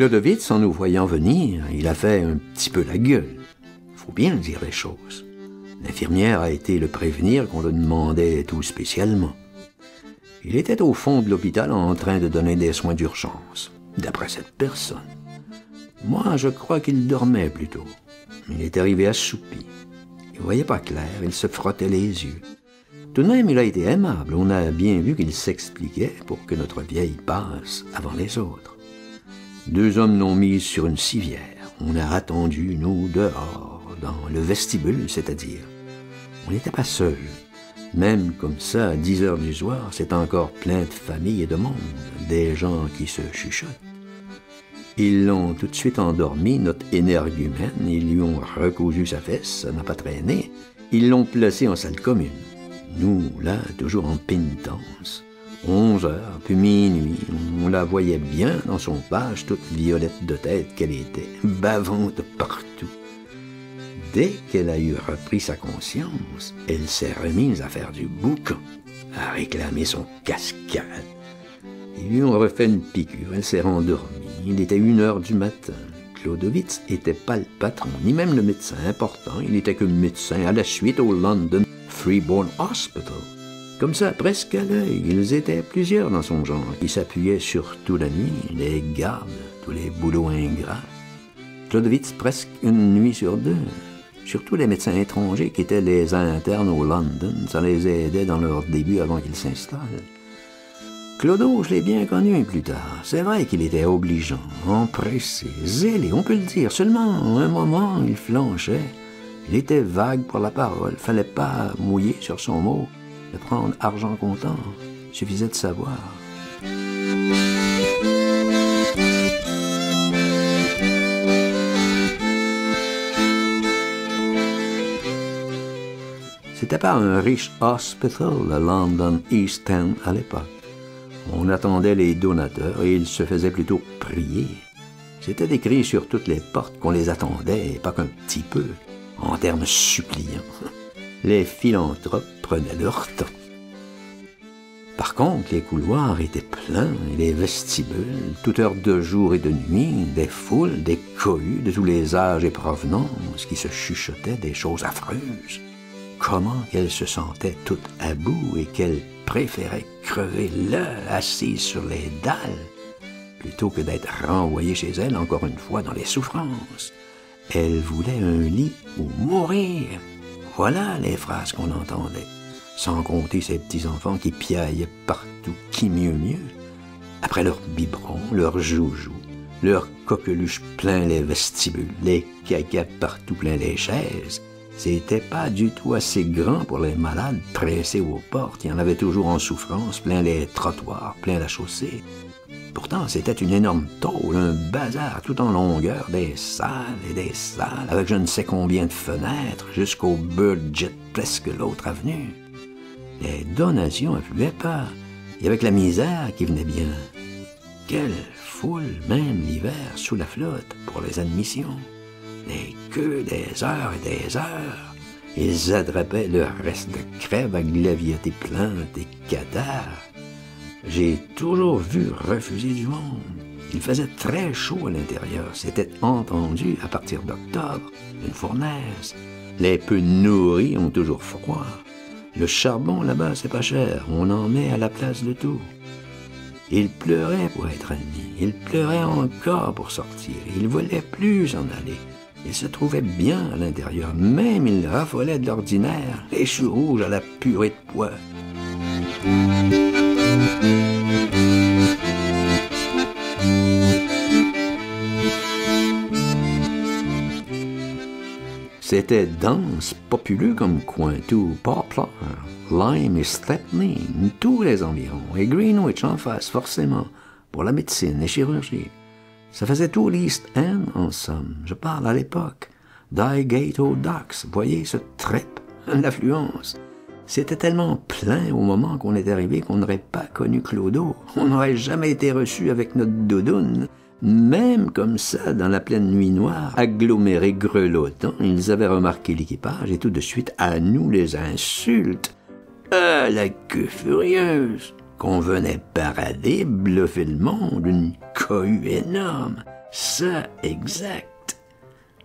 Clodovitz, en nous voyant venir, il a fait un petit peu la gueule. Faut bien dire les choses. L'infirmière a été le prévenir qu'on le demandait tout spécialement. Il était au fond de l'hôpital en train de donner des soins d'urgence, d'après cette personne. Moi, je crois qu'il dormait plutôt. Il est arrivé assoupi. Il voyait pas clair, il se frottait les yeux. Tout de même, il a été aimable. On a bien vu qu'il s'expliquait pour que notre vieille passe avant les autres. 2 hommes l'ont mise sur une civière. On a attendu, nous, dehors, dans le vestibule, c'est-à-dire. On n'était pas seuls. Même comme ça, à 10 heures du soir, c'est encore plein de familles et de monde, des gens qui se chuchotent. Ils l'ont tout de suite endormi, notre énergumène, ils lui ont recousu sa fesse, ça n'a pas traîné, ils l'ont placé en salle commune. Nous, là, toujours en pénitence. 11 heures, puis minuit, on la voyait bien dans son page, toute violette de tête qu'elle était, bavante partout. Dès qu'elle a eu repris sa conscience, elle s'est remise à faire du boucan, à réclamer son cascade. Ils lui ont refait une piqûre, elle s'est rendormie. Il était 1 heure du matin. Clodovitz n'était pas le patron, ni même le médecin important. Il n'était que médecin à la suite au London Freeborn Hospital. Comme ça, presque à l'œil, ils étaient plusieurs dans son genre, qui s'appuyaient surtout la nuit, les gardes, tous les boulots ingrats. Clodovitz presque 1 nuit sur 2. Surtout les médecins étrangers qui étaient les internes au London, ça les aidait dans leur début avant qu'ils s'installent. Clodo, je l'ai bien connu plus tard. C'est vrai qu'il était obligeant, empressé, zélé, on peut le dire. Seulement, à un moment, il flanchait. Il était vague pour la parole. Fallait pas mouiller sur son mot. De prendre argent comptant. Suffisait de savoir. C'était pas un riche hospital, le London East End, à l'époque. On attendait les donateurs et ils se faisaient plutôt prier. C'était écrit sur toutes les portes qu'on les attendait, et pas qu'un petit peu, en termes suppliants. Les philanthropes prenaient leur temps. Par contre, les couloirs étaient pleins et les vestibules, toute heure de jour et de nuit, des foules, des cohues de tous les âges et provenances qui se chuchotaient des choses affreuses. Comment qu'elle se sentait toute à bout et qu'elle préférait crever là, assise sur les dalles, plutôt que d'être renvoyée chez elle encore une fois dans les souffrances. Elle voulait un lit où mourir. Voilà les phrases qu'on entendait, sans compter ces petits-enfants qui piaillaient partout, qui mieux. Après leur biberon, leur joujou, leur coqueluche plein les vestibules, les cacas partout plein les chaises. C'était pas du tout assez grand pour les malades pressés aux portes. Il y en avait toujours en souffrance, plein les trottoirs, plein la chaussée. Pourtant, c'était une énorme tôle, un bazar tout en longueur, des salles et des salles, avec je ne sais combien de fenêtres, jusqu'au Birdjet, presque l'autre avenue. Les donations affluaient pas. Il y avait que la misère qui venait bien. Quelle foule, même l'hiver, sous la flotte, pour les admissions. Des queues, des heures et des heures. Ils attrapaient le reste de crève à glavioter plein des cadavres. J'ai toujours vu refuser du monde. Il faisait très chaud à l'intérieur. C'était entendu à partir d'octobre. Une fournaise. Les peu nourris ont toujours froid. Le charbon là-bas, c'est pas cher. On en met à la place de tout. Il pleurait pour être admis. Il pleurait encore pour sortir. Il voulait plus en aller. Il se trouvait bien à l'intérieur. Même il raffolait de l'ordinaire, les choux rouges à la purée de pois. C'était dense, populeux comme coin, tout Poplar, Lyme et Stepney, tous les environs, et Greenwich en face, forcément, pour la médecine et chirurgie. Ça faisait tout l'East End, en somme. Je parle à l'époque. Dygate aux Docks, voyez ce trip, l'affluence. C'était tellement plein au moment qu'on est arrivé qu'on n'aurait pas connu Clodo. On n'aurait jamais été reçu avec notre doudoune. Même comme ça, dans la pleine nuit noire, agglomérés grelottants, ils avaient remarqué l'équipage et tout de suite, à nous les insultes. Ah, la queue furieuse! Qu'on venait parader, bluffer le monde, une cohue énorme. Ça, exact.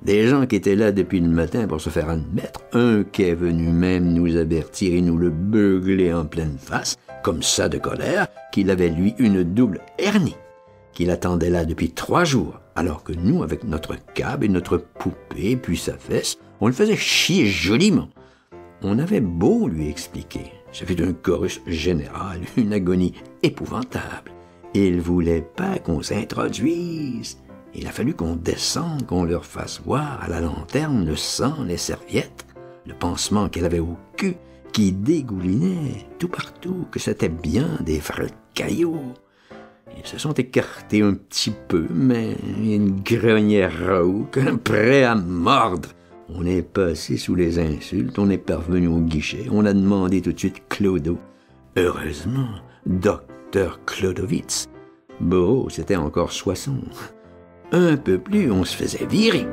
Des gens qui étaient là depuis le matin pour se faire admettre, un qui est venu même nous avertir et nous le beugler en pleine face, comme ça de colère, qu'il avait lui une double hernie, qu'il attendait là depuis 3 jours, alors que nous, avec notre câble et notre poupée, puis sa fesse, on le faisait chier joliment. On avait beau lui expliquer. Ça fut un chorus général, une agonie épouvantable. Il voulait pas qu'on s'introduise. Il a fallu qu'on descende, qu'on leur fasse voir à la lanterne le sang, les serviettes, le pansement qu'elle avait au cul, qui dégoulinait tout partout, que c'était bien des vrais caillots. Ils se sont écartés un petit peu, mais une grenière rauque, prêt à mordre. On est passé sous les insultes, on est parvenu au guichet, on a demandé tout de suite Clodo. Heureusement, docteur Clodovitz. Beau, c'était encore 60. Un peu plus, on se faisait virer.